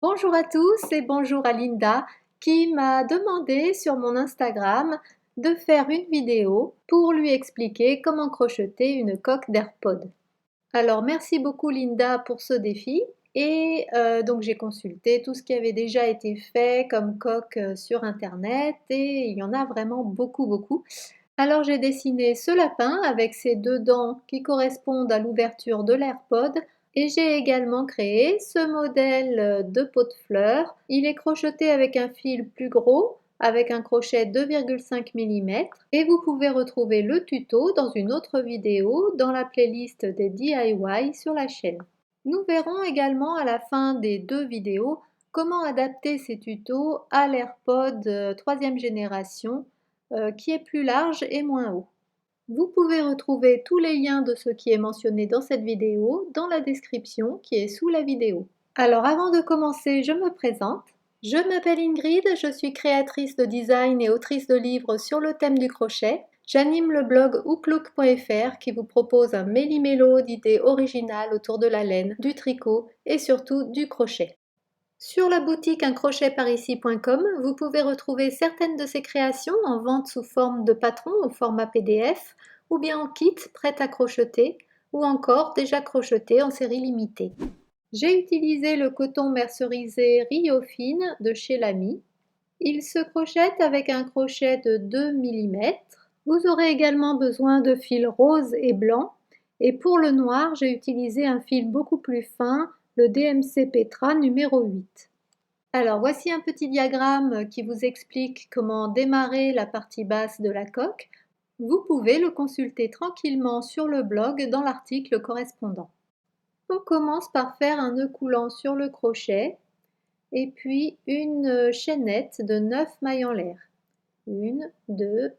Bonjour à tous et bonjour à Linda qui m'a demandé sur mon Instagram de faire une vidéo pour lui expliquer comment crocheter une coque d'AirPod. Alors merci beaucoup Linda pour ce défi et donc j'ai consulté tout ce qui avait déjà été fait comme coque sur internet et il y en a vraiment beaucoup. Alors j'ai dessiné ce lapin avec ses deux dents qui correspondent à l'ouverture de l'AirPod et j'ai également créé ce modèle de pot de fleurs. Il est crocheté avec un fil plus gros, avec un crochet 2,5 mm et vous pouvez retrouver le tuto dans une autre vidéo dans la playlist des DIY sur la chaîne. Nous verrons également à la fin des deux vidéos comment adapter ces tutos à l'AirPod troisième génération qui est plus large et moins haut. Vous pouvez retrouver tous les liens de ce qui est mentionné dans cette vidéo dans la description qui est sous la vidéo. Alors avant de commencer, je me présente. Je m'appelle Ingrid, je suis créatrice de design et autrice de livres sur le thème du crochet. J'anime le blog hooklook.fr qui vous propose un méli-mélo d'idées originales autour de la laine, du tricot et surtout du crochet. Sur la boutique uncrochetparici.com, vous pouvez retrouver certaines de ces créations en vente sous forme de patron au format PDF ou bien en kit prêt à crocheter ou encore déjà crocheté en série limitée. J'ai utilisé le coton mercerisé Rio Fine de chez Lamy. Il se crochette avec un crochet de 2 mm. Vous aurez également besoin de fils rose et blanc. Et pour le noir, j'ai utilisé un fil beaucoup plus fin, le DMC Petra numéro 8. Alors voici un petit diagramme qui vous explique comment démarrer la partie basse de la coque. Vous pouvez le consulter tranquillement sur le blog dans l'article correspondant. On commence par faire un nœud coulant sur le crochet et puis une chaînette de 9 mailles en l'air. 1, 2,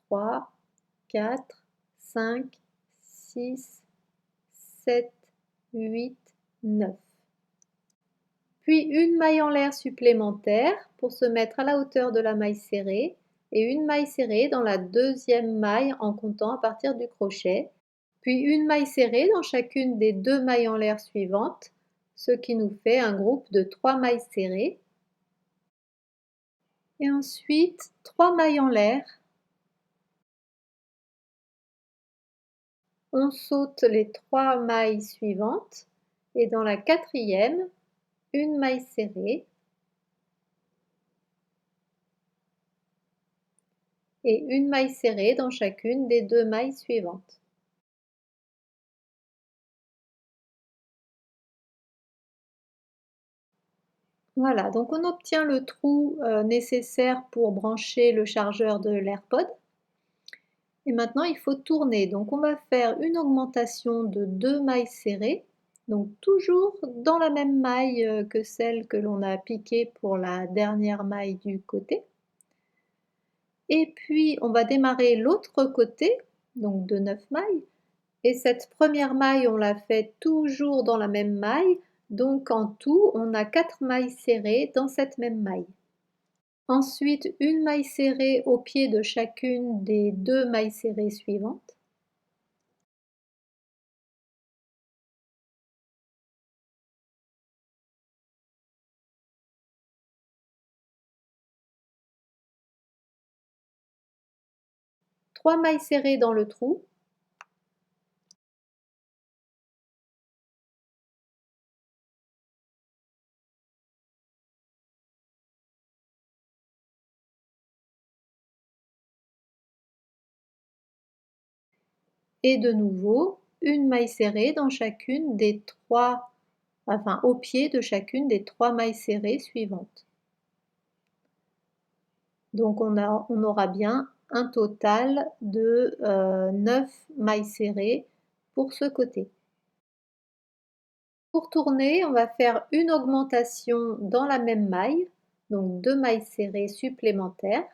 3, 4, 5, 6, 7, 8, 9. Puis une maille en l'air supplémentaire pour se mettre à la hauteur de la maille serrée et une maille serrée dans la deuxième maille en comptant à partir du crochet, puis une maille serrée dans chacune des deux mailles en l'air suivantes, ce qui nous fait un groupe de 3 mailles serrées. Et ensuite 3 mailles en l'air. On saute les 3 mailles suivantes et dans la quatrième, une maille serrée et une maille serrée dans chacune des deux mailles suivantes. Voilà, donc on obtient le trou nécessaire pour brancher le chargeur de l'AirPod. Et maintenant, il faut tourner. Donc on va faire une augmentation de 2 mailles serrées, donc toujours dans la même maille que celle que l'on a piquée pour la dernière maille du côté. Et puis on va démarrer l'autre côté, donc de 9 mailles. Et cette première maille, on la fait toujours dans la même maille. Donc en tout, on a 4 mailles serrées dans cette même maille. Ensuite, une maille serrée au pied de chacune des deux mailles serrées suivantes. Trois mailles serrées dans le trou. Et de nouveau, une maille serrée dans chacune des trois, enfin au pied de chacune des trois mailles serrées suivantes. Donc on aura bien un total de 9 mailles serrées pour ce côté. Pour tourner, on va faire une augmentation dans la même maille, donc 2 mailles serrées supplémentaires.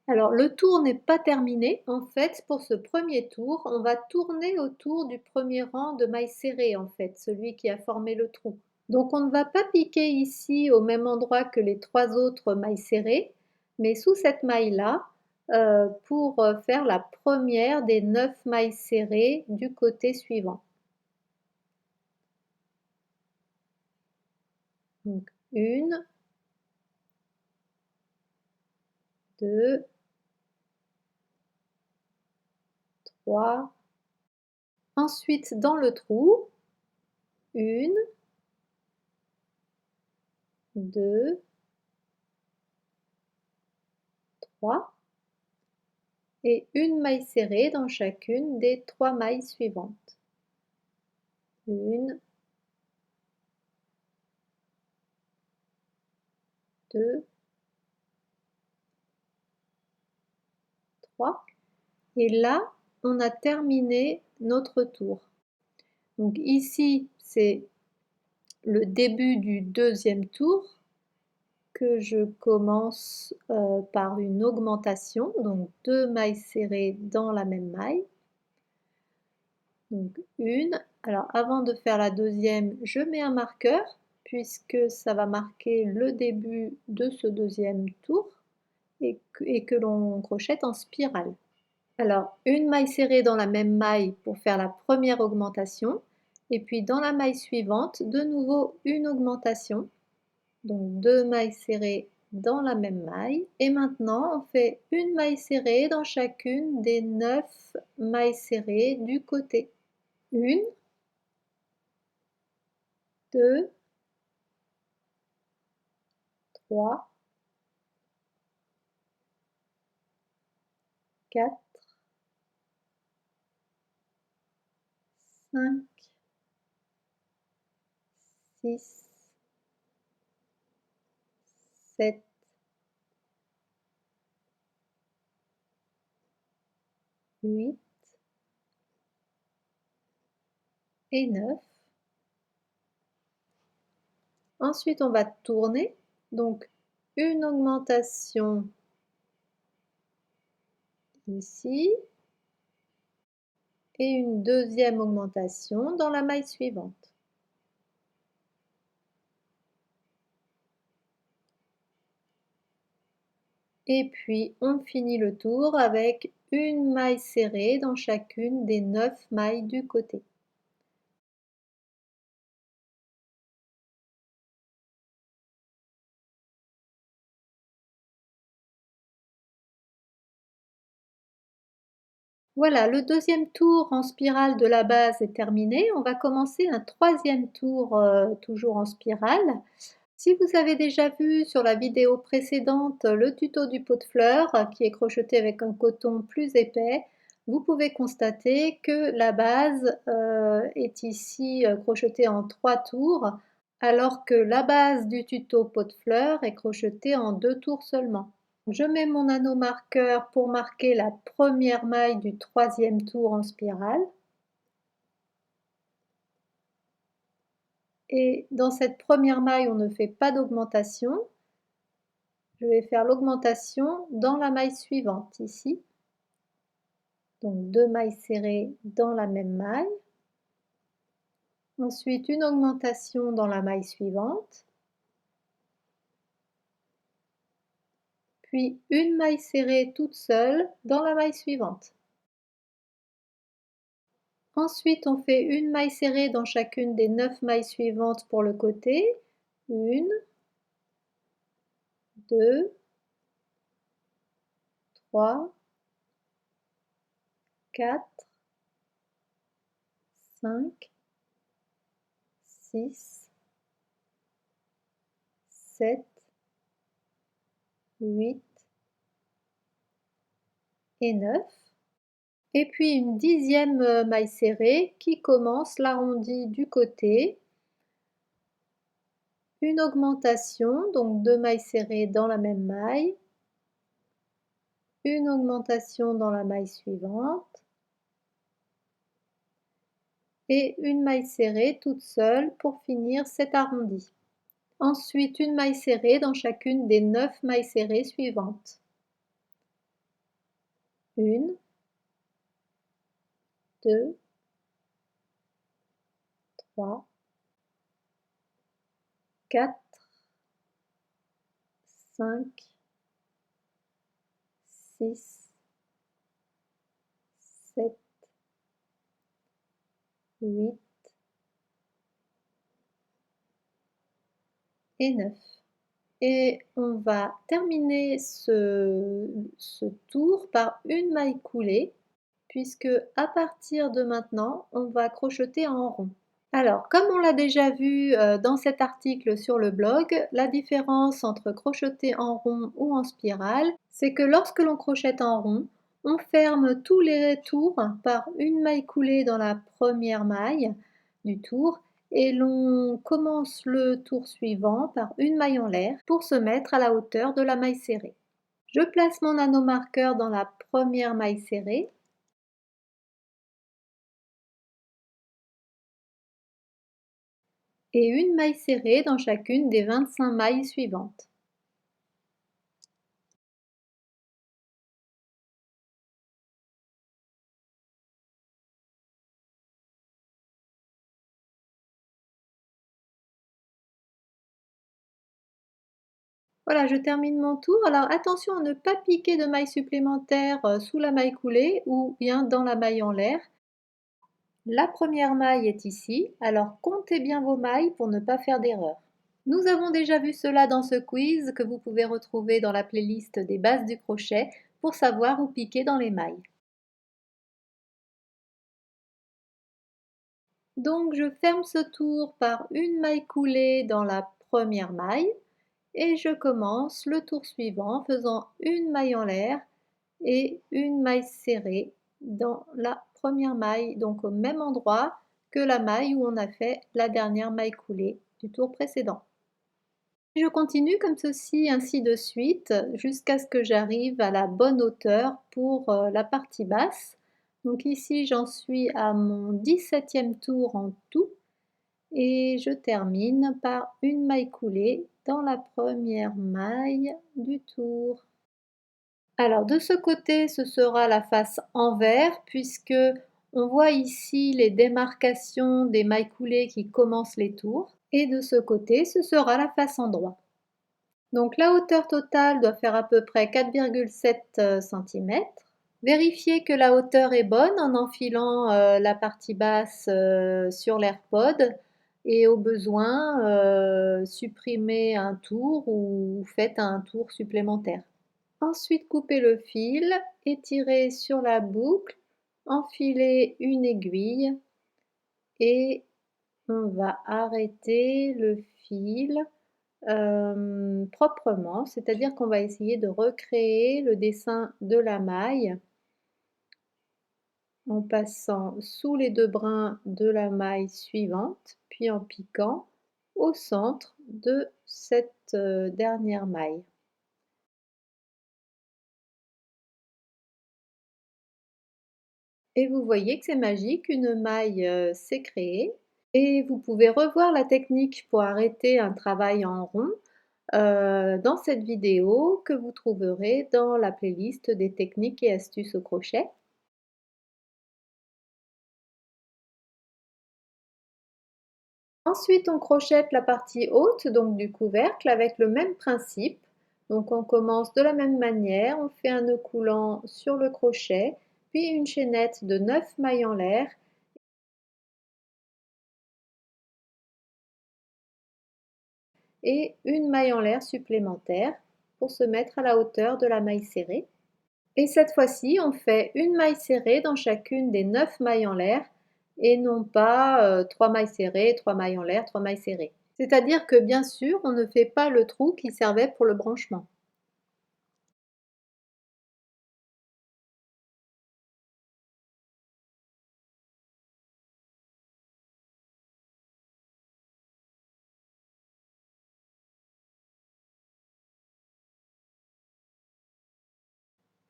Alors le tour n'est pas terminé. En fait, pour ce premier tour, on va tourner autour du premier rang de mailles serrées, en fait, celui qui a formé le trou. Donc on ne va pas piquer ici au même endroit que les 3 autres mailles serrées, mais sous cette maille-là, pour faire la première des 9 mailles serrées du côté suivant. Donc 1, 2, 3. Ensuite, dans le trou, 1, 2, 3 et une maille serrée dans chacune des 3 mailles suivantes. 1, 2, 3. Et là, on a terminé notre tour. Donc ici, c'est le début du deuxième tour que je commence par une augmentation, donc 2 mailles serrées dans la même maille. Donc une. Alors avant de faire la deuxième, je mets un marqueur puisque ça va marquer le début de ce deuxième tour et que l'on crochette en spirale. Alors une maille serrée dans la même maille pour faire la première augmentation et puis dans la maille suivante, de nouveau une augmentation. Donc 2 mailles serrées dans la même maille et maintenant on fait une maille serrée dans chacune des 9 mailles serrées du côté. 1, 2, 3, 4, 5, 6, 7, 8 et 9. Ensuite, on va tourner. Donc, une augmentation ici et une deuxième augmentation dans la maille suivante. Et puis, on finit le tour avec une maille serrée dans chacune des 9 mailles du côté. Voilà, le deuxième tour en spirale de la base est terminé. On va commencer un troisième tour toujours en spirale. Si vous avez déjà vu sur la vidéo précédente le tuto du pot de fleurs qui est crocheté avec un coton plus épais, vous pouvez constater que la base est ici crochetée en 3 tours alors que la base du tuto pot de fleurs est crochetée en 2 tours seulement. Je mets mon anneau marqueur pour marquer la première maille du troisième tour en spirale. Et dans cette première maille, on ne fait pas d'augmentation. Je vais faire l'augmentation dans la maille suivante ici. Donc 2 mailles serrées dans la même maille. Ensuite, une augmentation dans la maille suivante. Puis une maille serrée toute seule dans la maille suivante. Ensuite, on fait une maille serrée dans chacune des 9 mailles suivantes pour le côté. 1, 2, 3, 4, 5, 6, 7, 8 et 9. Et puis une dixième maille serrée qui commence l'arrondi du côté. Une augmentation, donc 2 mailles serrées dans la même maille. Une augmentation dans la maille suivante. Et une maille serrée toute seule pour finir cet arrondi. Ensuite, une maille serrée dans chacune des 9 mailles serrées suivantes. 1, 2, 3, 4, 5, 6, 7, 8 et 9. Et on va terminer ce tour par une maille coulée, puisque à partir de maintenant, on va crocheter en rond. Alors, comme on l'a déjà vu dans cet article sur le blog, la différence entre crocheter en rond ou en spirale, c'est que lorsque l'on crochette en rond, on ferme tous les tours par une maille coulée dans la première maille du tour et l'on commence le tour suivant par une maille en l'air pour se mettre à la hauteur de la maille serrée. Je place mon anneau marqueur dans la première maille serrée et une maille serrée dans chacune des 25 mailles suivantes. Voilà, je termine mon tour. Alors attention à ne pas piquer de mailles supplémentaires sous la maille coulée ou bien dans la maille en l'air. La première maille est ici, alors comptez bien vos mailles pour ne pas faire d'erreur. Nous avons déjà vu cela dans ce quiz que vous pouvez retrouver dans la playlist des bases du crochet pour savoir où piquer dans les mailles. Donc je ferme ce tour par une maille coulée dans la première maille et je commence le tour suivant en faisant une maille en l'air et une maille serrée dans la première maille, donc au même endroit que la maille où on a fait la dernière maille coulée du tour précédent. Je continue comme ceci, ainsi de suite, jusqu'à ce que j'arrive à la bonne hauteur pour la partie basse. Donc ici, j'en suis à mon 17e tour en tout et je termine par une maille coulée dans la première maille du tour. Alors de ce côté, ce sera la face envers puisque on voit ici les démarcations des mailles coulées qui commencent les tours. Et de ce côté, ce sera la face endroit. Donc la hauteur totale doit faire à peu près 4,7 cm. Vérifiez que la hauteur est bonne en enfilant la partie basse sur l'AirPod et au besoin, supprimez un tour ou faites un tour supplémentaire. Ensuite, coupez le fil, étirez sur la boucle, enfilez une aiguille et on va arrêter le fil proprement, c'est-à-dire qu'on va essayer de recréer le dessin de la maille en passant sous les deux brins de la maille suivante, puis en piquant au centre de cette dernière maille. Et vous voyez que c'est magique, une maille s'est créée. Et vous pouvez revoir la technique pour arrêter un travail en rond dans cette vidéo que vous trouverez dans la playlist des techniques et astuces au crochet. Ensuite, on crochette la partie haute, donc du couvercle, avec le même principe. Donc on commence de la même manière, on fait un nœud coulant sur le crochet, puis une chaînette de 9 mailles en l'air et une maille en l'air supplémentaire pour se mettre à la hauteur de la maille serrée. Et cette fois-ci, on fait une maille serrée dans chacune des 9 mailles en l'air et non pas 3 mailles serrées, 3 mailles en l'air, 3 mailles serrées. C'est-à-dire que bien sûr, on ne fait pas le trou qui servait pour le branchement.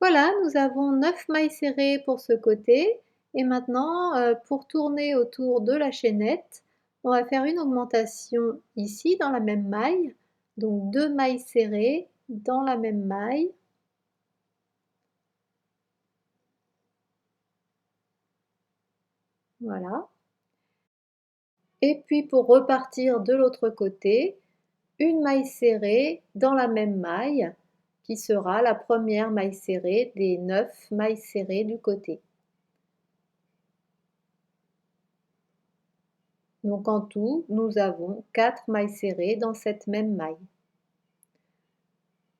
Voilà, nous avons 9 mailles serrées pour ce côté et maintenant pour tourner autour de la chaînette, on va faire une augmentation ici dans la même maille, donc 2 mailles serrées dans la même maille. Voilà. Et puis pour repartir de l'autre côté, une maille serrée dans la même maille qui sera la première maille serrée des 9 mailles serrées du côté. Donc en tout, nous avons 4 mailles serrées dans cette même maille.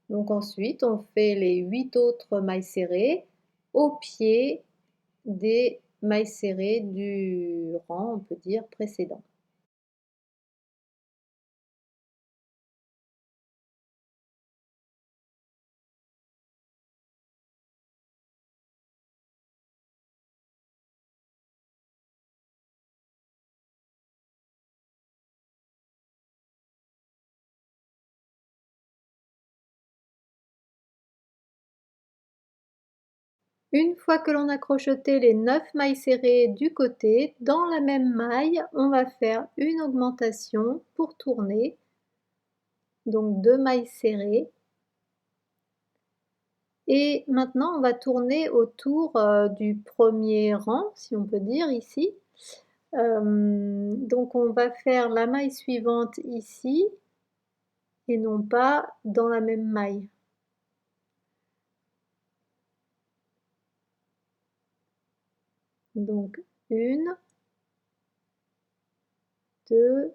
Donc ensuite, on fait les 8 autres mailles serrées au pied des mailles serrées du rang, on peut dire, précédent. Une fois que l'on a crocheté les 9 mailles serrées du côté, dans la même maille, on va faire une augmentation pour tourner, donc 2 mailles serrées. Et maintenant, on va tourner autour du premier rang, si on peut dire, ici. Donc on va faire la maille suivante ici, et non pas dans la même maille. Donc 1, 2,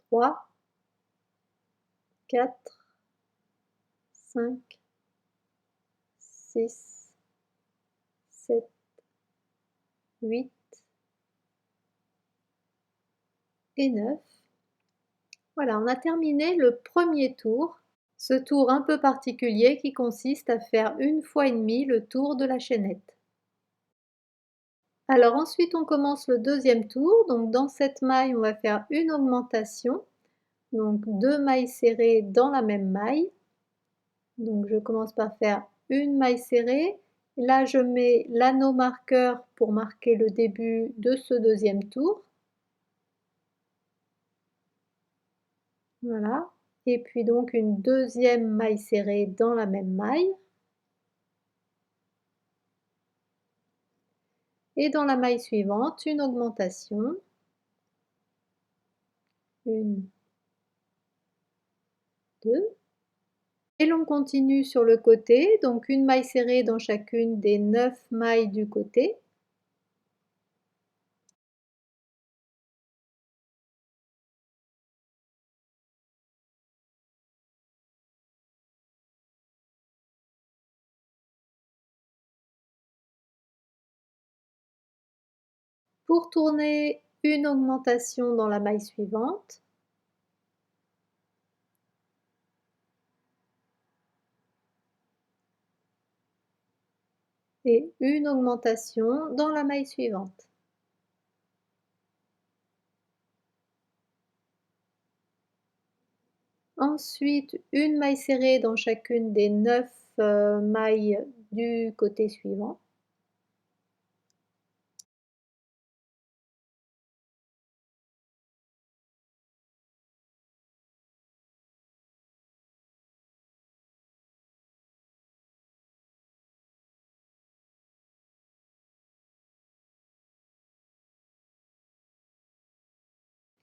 3, 4, 5, 6, 7, 8 et 9. Voilà, on a terminé le premier tour. Ce tour un peu particulier qui consiste à faire une fois et demie le tour de la chaînette. Alors ensuite on commence le deuxième tour, donc dans cette maille on va faire une augmentation, donc 2 mailles serrées dans la même maille. Donc je commence par faire une maille serrée, là je mets l'anneau marqueur pour marquer le début de ce deuxième tour. Voilà, et puis donc une deuxième maille serrée dans la même maille. Et dans la maille suivante, une augmentation. 1, 2. Et l'on continue sur le côté, donc une maille serrée dans chacune des 9 mailles du côté. Pour tourner, une augmentation dans la maille suivante. Et une augmentation dans la maille suivante. Ensuite, une maille serrée dans chacune des 9 mailles du côté suivant.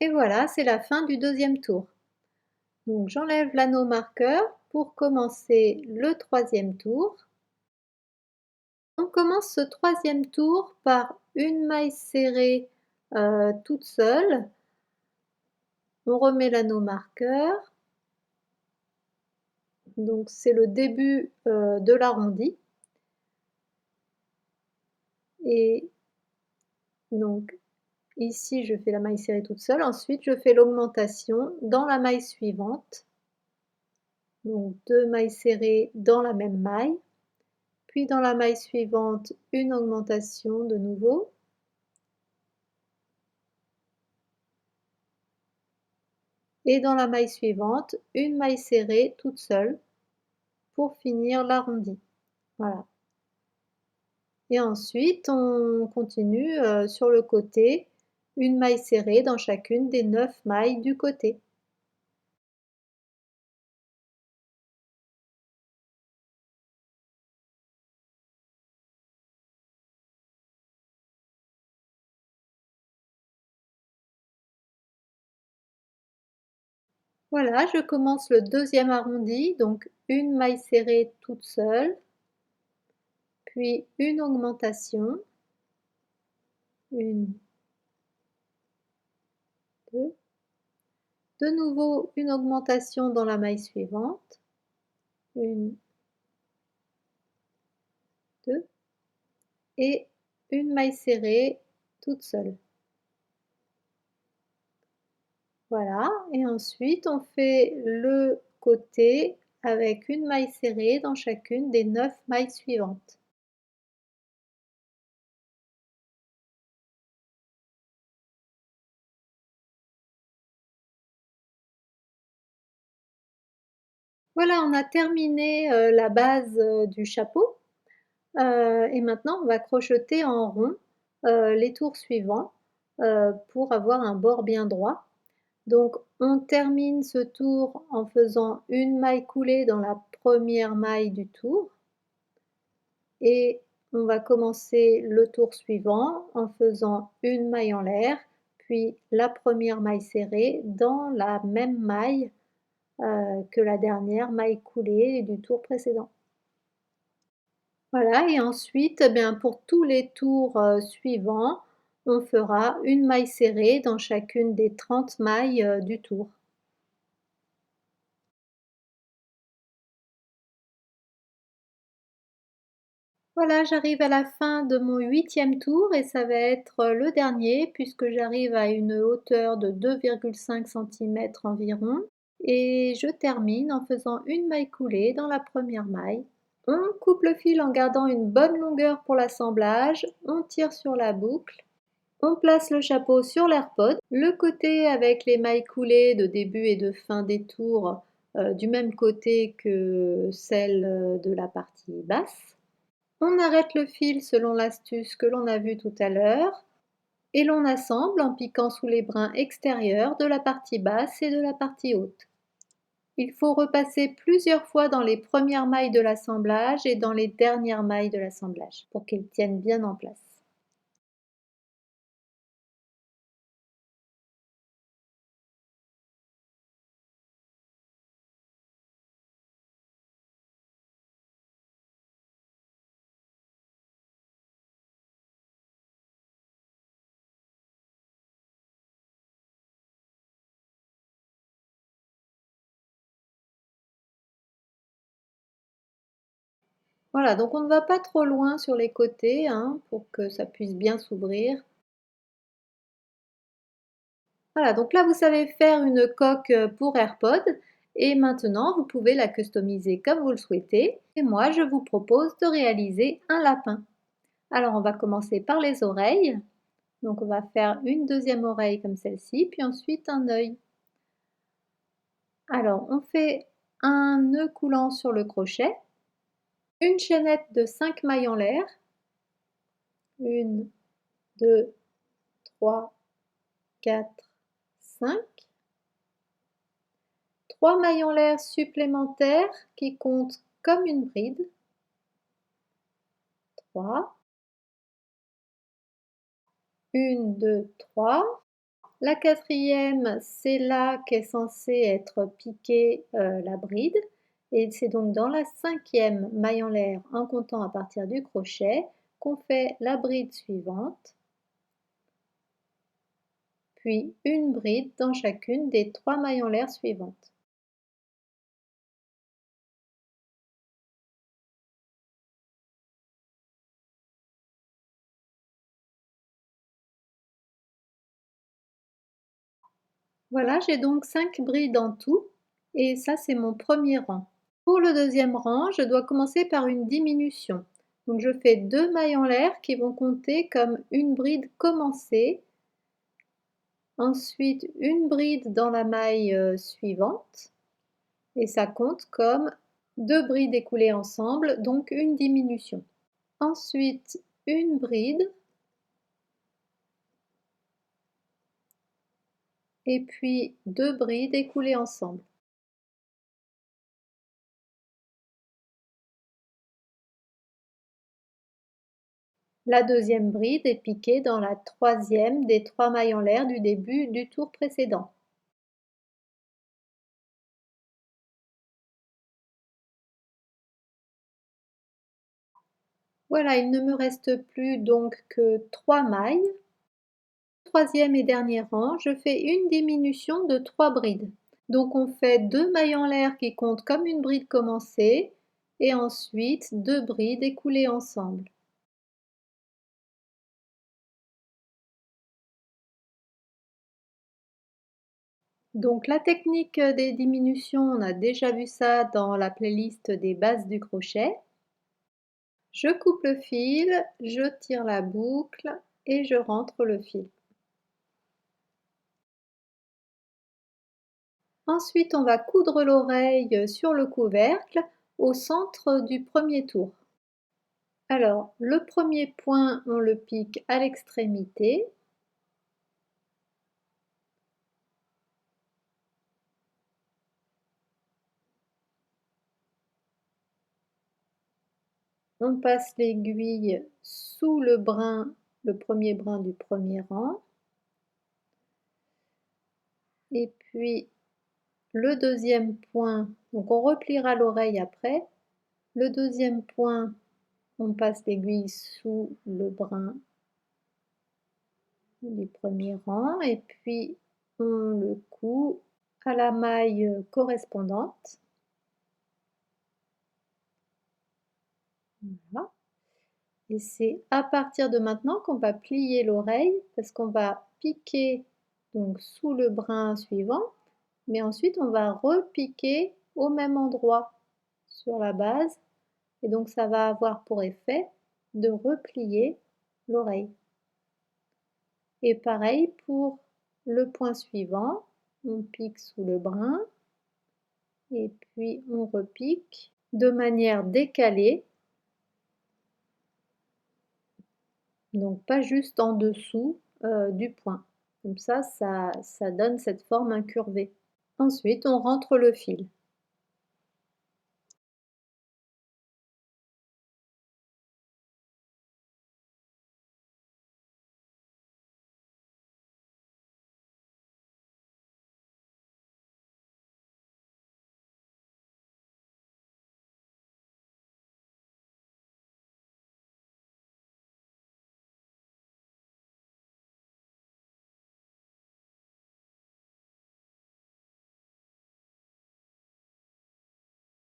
Et voilà, c'est la fin du deuxième tour. Donc j'enlève l'anneau marqueur pour commencer le troisième tour. On commence ce troisième tour par une maille serrée toute seule. On remet l'anneau marqueur. Donc c'est le début de l'arrondi. Et donc ici je fais la maille serrée toute seule. Ensuite je fais l'augmentation dans la maille suivante. Donc 2 mailles serrées dans la même maille. Puis dans la maille suivante, une augmentation de nouveau. Et dans la maille suivante, une maille serrée toute seule pour finir l'arrondi. Voilà. Et ensuite, on continue sur le côté, une maille serrée dans chacune des 9 mailles du côté. Voilà, je commence le deuxième arrondi, donc une maille serrée toute seule, puis une augmentation, 1, 2. De nouveau, une augmentation dans la maille suivante. 1, 2. Et une maille serrée toute seule. Voilà, et ensuite on fait le côté avec une maille serrée dans chacune des 9 mailles suivantes. Voilà, on a terminé la base du chapeau et maintenant on va crocheter en rond les tours suivants pour avoir un bord bien droit. Donc on termine ce tour en faisant une maille coulée dans la première maille du tour et on va commencer le tour suivant en faisant une maille en l'air, puis la première maille serrée dans la même maille que la dernière maille coulée du tour précédent. Voilà, et ensuite, eh bien, pour tous les tours suivants, on fera une maille serrée dans chacune des 30 mailles du tour. Voilà, j'arrive à la fin de mon 8e tour et ça va être le dernier puisque j'arrive à une hauteur de 2,5 cm environ et je termine en faisant une maille coulée dans la première maille. On coupe le fil en gardant une bonne longueur pour l'assemblage, on tire sur la boucle, on place le chapeau sur l'AirPod, le côté avec les mailles coulées de début et de fin des tours du même côté que celle de la partie basse. On arrête le fil selon l'astuce que l'on a vue tout à l'heure et l'on assemble en piquant sous les brins extérieurs de la partie basse et de la partie haute. Il faut repasser plusieurs fois dans les premières mailles de l'assemblage et dans les dernières mailles de l'assemblage pour qu'elles tiennent bien en place. Voilà, donc on ne va pas trop loin sur les côtés hein, pour que ça puisse bien s'ouvrir. Voilà, donc là vous savez faire une coque pour AirPod et maintenant vous pouvez la customiser comme vous le souhaitez. Et moi je vous propose de réaliser un lapin. Alors on va commencer par les oreilles. Donc on va faire une deuxième oreille comme celle-ci, puis ensuite un œil. Alors on fait un nœud coulant sur le crochet, une chaînette de 5 mailles en l'air, 1, 2, 3, 4, 5, 3 mailles en l'air supplémentaires qui comptent comme une bride, 3, 1, 2, 3. La quatrième, c'est là qu'est censée être piquée la bride. Et c'est donc dans la 5e maille en l'air, en comptant à partir du crochet, qu'on fait la bride suivante, puis une bride dans chacune des 3 mailles en l'air suivantes. Voilà, j'ai donc 5 brides en tout, et ça c'est mon premier rang. Pour le deuxième rang, je dois commencer par une diminution. Donc je fais 2 mailles en l'air qui vont compter comme une bride commencée. Ensuite, une bride dans la maille suivante et ça compte comme 2 brides écoulées ensemble, donc une diminution. Ensuite, une bride et puis 2 brides écoulées ensemble. La deuxième bride est piquée dans la troisième des 3 mailles en l'air du début du tour précédent. Voilà, il ne me reste plus donc que 3 mailles. troisième et dernier rang, je fais une diminution de 3 brides. Donc on fait 2 mailles en l'air qui comptent comme une bride commencée et ensuite 2 brides écoulées ensemble. Donc la technique des diminutions, on a déjà vu ça dans la playlist des bases du crochet. Je coupe le fil, je tire la boucle et je rentre le fil. Ensuite, on va coudre l'oreille sur le couvercle au centre du premier tour. Alors, le premier point, on le pique à l'extrémité. On passe l'aiguille sous le premier brin du premier rang. Et puis, le deuxième point, donc on repliera l'oreille après. Le deuxième point, on passe l'aiguille sous le brin du premier rang et puis on le coud à la maille correspondante. Voilà. Et c'est à partir de maintenant qu'on va plier l'oreille parce qu'on va piquer donc sous le brin suivant, mais ensuite on va repiquer au même endroit sur la base et donc ça va avoir pour effet de replier l'oreille. Et pareil pour le point suivant, on pique sous le brin et puis on repique de manière décalée, donc pas juste en dessous du point. Comme ça donne cette forme incurvée. Ensuite, on rentre le fil.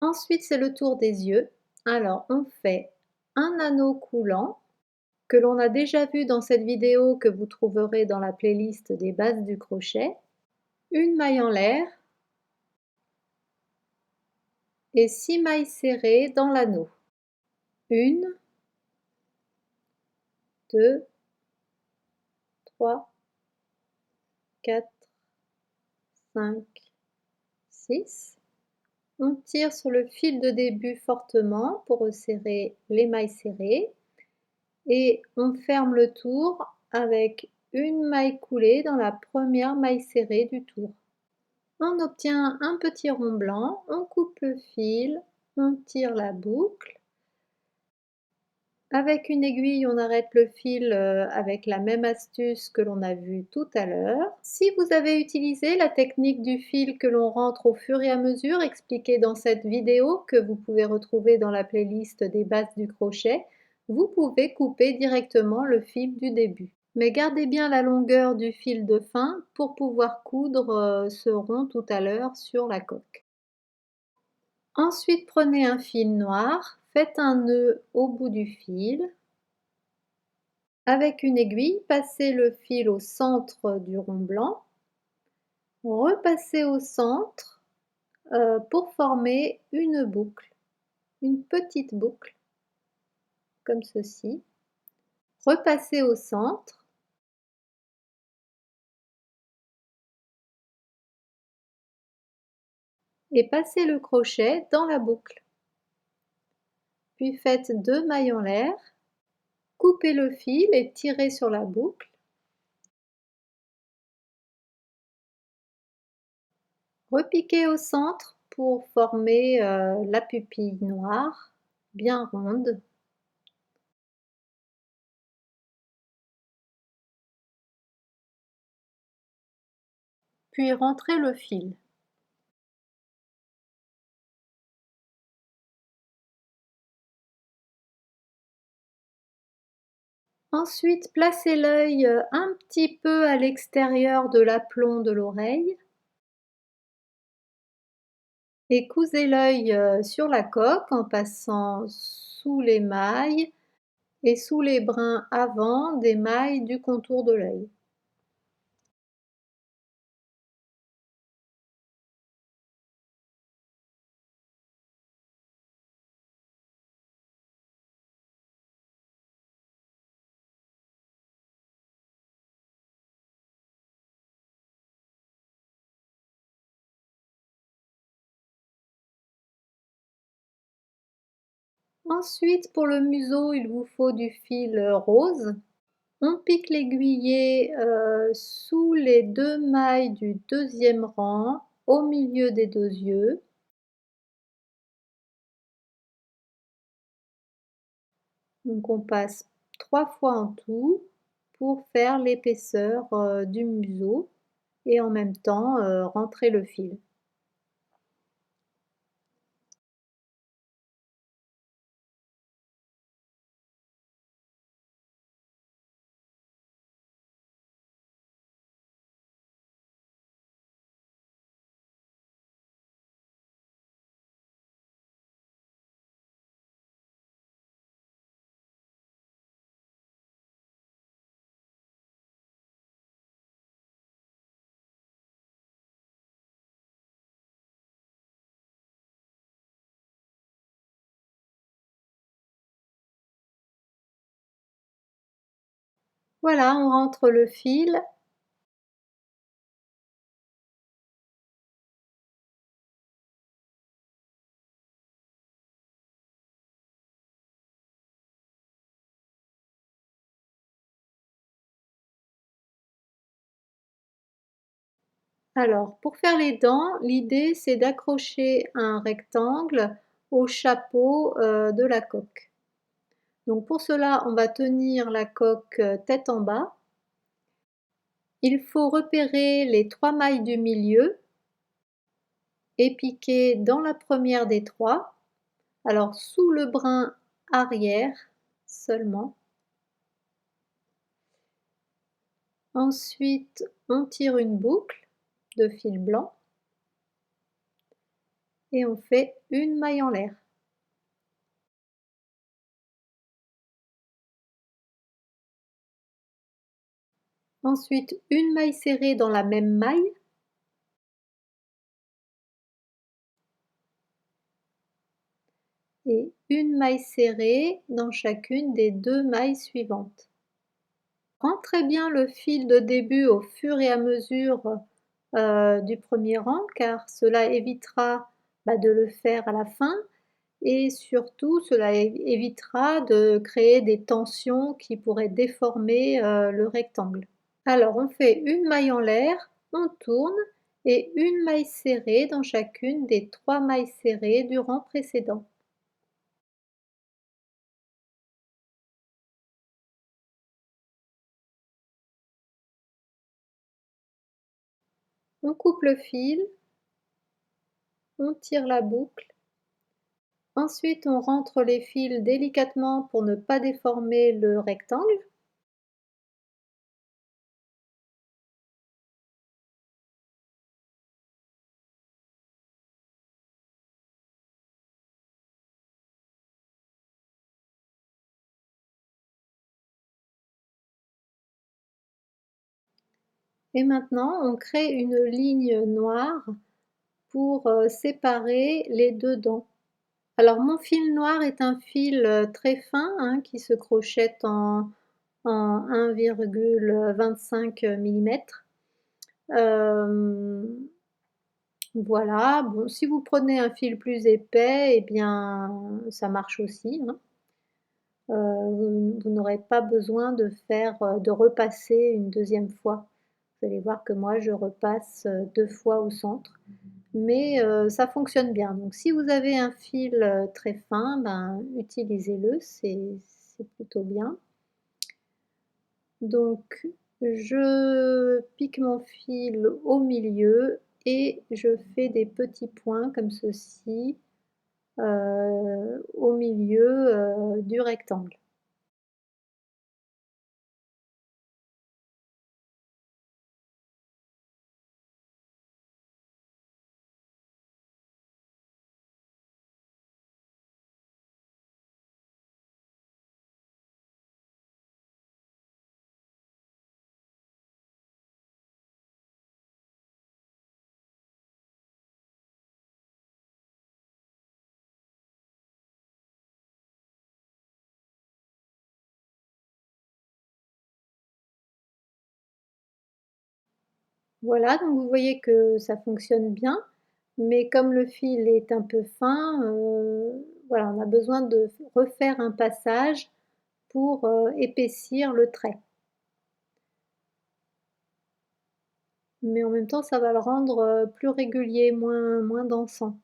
Ensuite, c'est le tour des yeux. Alors, on fait un anneau coulant que l'on a déjà vu dans cette vidéo que vous trouverez dans la playlist des bases du crochet, une maille en l'air et 6 mailles serrées dans l'anneau. 1, 2, 3, 4, 5, 6. On tire sur le fil de début fortement pour resserrer les mailles serrées et on ferme le tour avec une maille coulée dans la première maille serrée du tour. On obtient un petit rond blanc, on coupe le fil, on tire la boucle. Avec une aiguille, on arrête le fil avec la même astuce que l'on a vu tout à l'heure. Si vous avez utilisé la technique du fil que l'on rentre au fur et à mesure expliquée dans cette vidéo que vous pouvez retrouver dans la playlist des bases du crochet, vous pouvez couper directement le fil du début. Mais gardez bien la longueur du fil de fin pour pouvoir coudre ce rond tout à l'heure sur la coque. Ensuite, prenez un fil noir, faites un nœud au bout du fil. Avec une aiguille, passez le fil au centre du rond blanc. Repassez au centre pour former une boucle, une petite boucle, comme ceci. Repassez au centre. Et passez le crochet dans la boucle. Puis faites 2 mailles en l'air. Coupez le fil et tirez sur la boucle. Repiquez au centre pour former la pupille noire, bien ronde. Puis rentrez le fil. Ensuite, placez l'œil un petit peu à l'extérieur de l'aplomb de l'oreille et cousez l'œil sur la coque en passant sous l'émail et sous les brins avant des mailles du contour de l'œil. Ensuite, pour le museau, il vous faut du fil rose. On pique l'aiguillet sous les deux mailles du deuxième rang, au milieu des deux yeux. Donc on passe 3 fois en tout pour faire l'épaisseur du museau et en même temps rentrer le fil. Voilà, on rentre le fil. Alors, pour faire les dents, l'idée c'est d'accrocher un rectangle au chapeau de la coque. Donc pour cela, on va tenir la coque tête en bas. Il faut repérer les 3 mailles du milieu et piquer dans la première des 3, alors sous le brin arrière seulement. Ensuite, on tire une boucle de fil blanc et on fait une maille en l'air. Ensuite, une maille serrée dans la même maille. Et une maille serrée dans chacune des 2 mailles suivantes. Rentrez bien le fil de début au fur et à mesure du premier rang car cela évitera de le faire à la fin et surtout cela évitera de créer des tensions qui pourraient déformer le rectangle. Alors on fait une maille en l'air, on tourne et une maille serrée dans chacune des 3 mailles serrées du rang précédent. On coupe le fil, on tire la boucle. Ensuite, on rentre les fils délicatement pour ne pas déformer le rectangle. Et maintenant, on crée une ligne noire pour séparer les deux dents. Alors mon fil noir est un fil très fin qui se crochette en 1,25 mm. Voilà, bon, si vous prenez un fil plus épais, eh bien ça marche aussi. Vous n'aurez pas besoin de repasser une deuxième fois. Vous allez voir que moi je repasse 2 fois au centre, mais ça fonctionne bien. Donc si vous avez un fil très fin, utilisez-le, c'est plutôt bien. Donc je pique mon fil au milieu et je fais des petits points comme ceci au milieu du rectangle. Voilà, donc vous voyez que ça fonctionne bien, mais comme le fil est un peu fin, voilà, on a besoin de refaire un passage pour épaissir le trait. Mais en même temps, ça va le rendre plus régulier, moins dansant.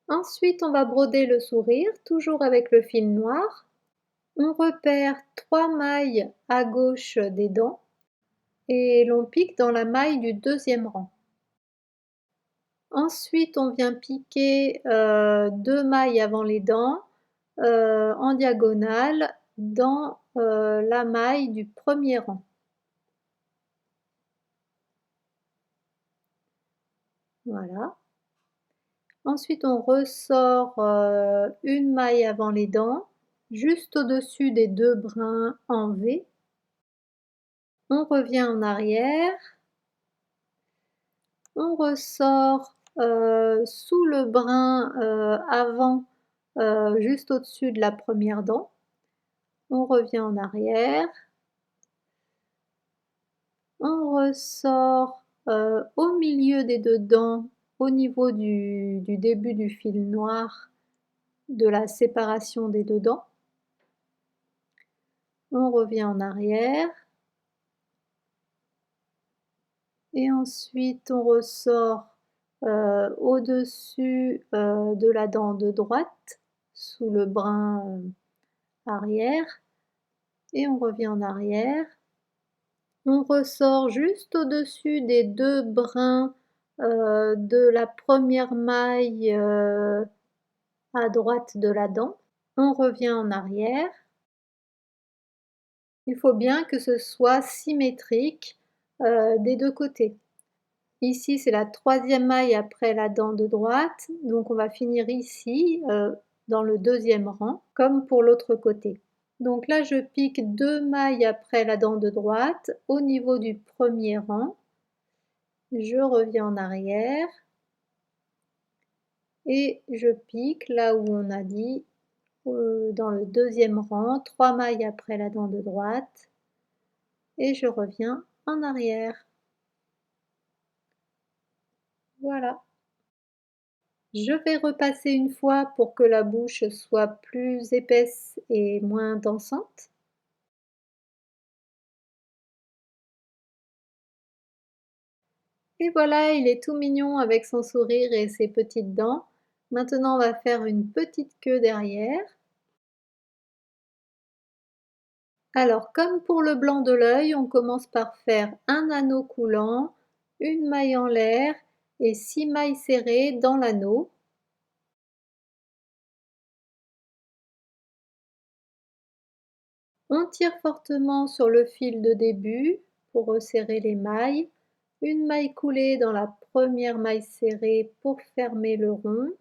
Ensuite, on va broder le sourire, toujours avec le fil noir. On repère 3 mailles à gauche des dents et l'on pique dans la maille du deuxième rang. Ensuite, on vient piquer 2 mailles avant les dents en diagonale dans la maille du premier rang. Voilà. Ensuite, on ressort une maille avant les dents, juste au-dessus des 2 brins en V. On revient en arrière. On ressort sous le brin avant, juste au-dessus de la première dent. On revient en arrière. On ressort au milieu des 2 dents, au niveau du début du fil noir de la séparation des 2 dents. On revient en arrière. Et ensuite, on ressort au-dessus de la dent de droite, sous le brin arrière. Et on revient en arrière. On ressort juste au-dessus des 2 brins de la première maille à droite de la dent. On revient en arrière. Il faut bien que ce soit symétrique des 2 côtés. Ici, c'est la troisième maille après la dent de droite, donc on va finir ici, dans le deuxième rang, comme pour l'autre côté. Donc là, je pique 2 mailles après la dent de droite, au niveau du premier rang. Je reviens en arrière et je pique là où on a dit, dans le deuxième rang, 3 mailles après la dent de droite et je reviens en arrière. Voilà. Je vais repasser une fois pour que la bouche soit plus épaisse et moins dansante. Et voilà, il est tout mignon avec son sourire et ses petites dents. Maintenant, on va faire une petite queue derrière. Alors, comme pour le blanc de l'œil, on commence par faire un anneau coulant, une maille en l'air et 6 mailles serrées dans l'anneau. On tire fortement sur le fil de début pour resserrer les mailles. Une maille coulée dans la première maille serrée pour fermer le rond.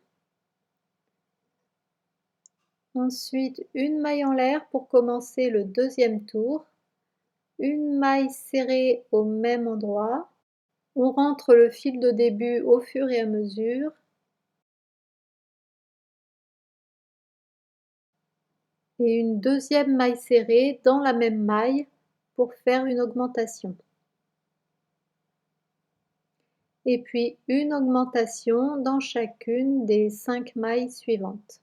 Ensuite, une maille en l'air pour commencer le deuxième tour. Une maille serrée au même endroit. On rentre le fil de début au fur et à mesure. Et une deuxième maille serrée dans la même maille pour faire une augmentation. Et puis une augmentation dans chacune des 5 mailles suivantes.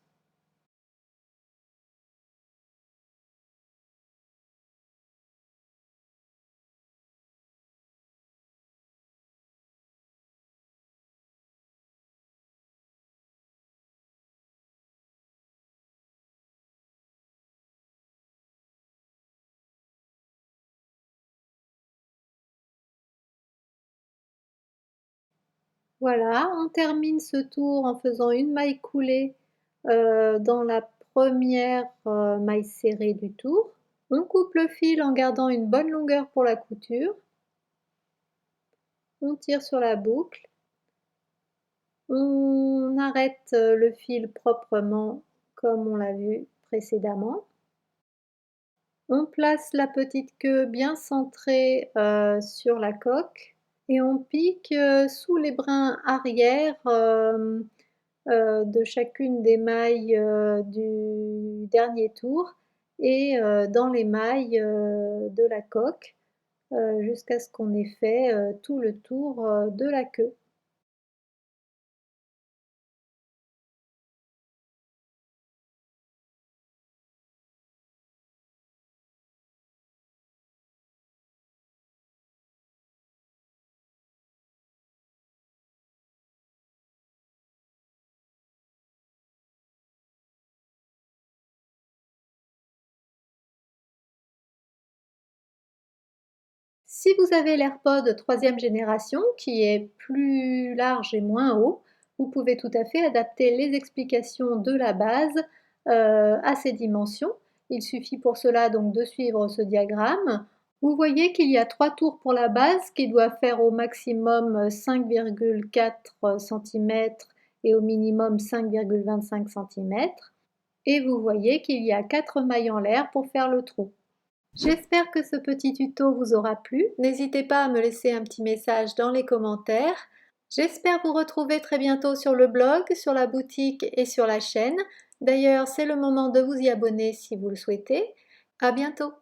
Voilà, on termine ce tour en faisant une maille coulée dans la première maille serrée du tour. On coupe le fil en gardant une bonne longueur pour la couture. On tire sur la boucle. On arrête le fil proprement comme on l'a vu précédemment. On place la petite queue bien centrée sur la coque et on pique sous les brins arrière de chacune des mailles du dernier tour et dans les mailles de la coque jusqu'à ce qu'on ait fait tout le tour de la queue. Si vous avez l'AirPod troisième génération, qui est plus large et moins haut, vous pouvez tout à fait adapter les explications de la base à ces dimensions. Il suffit pour cela donc de suivre ce diagramme. Vous voyez qu'il y a 3 tours pour la base qui doivent faire au maximum 5,4 cm et au minimum 5,25 cm. Et vous voyez qu'il y a 4 mailles en l'air pour faire le trou. J'espère que ce petit tuto vous aura plu. N'hésitez pas à me laisser un petit message dans les commentaires. J'espère vous retrouver très bientôt sur le blog, sur la boutique et sur la chaîne. D'ailleurs, c'est le moment de vous y abonner si vous le souhaitez. À bientôt!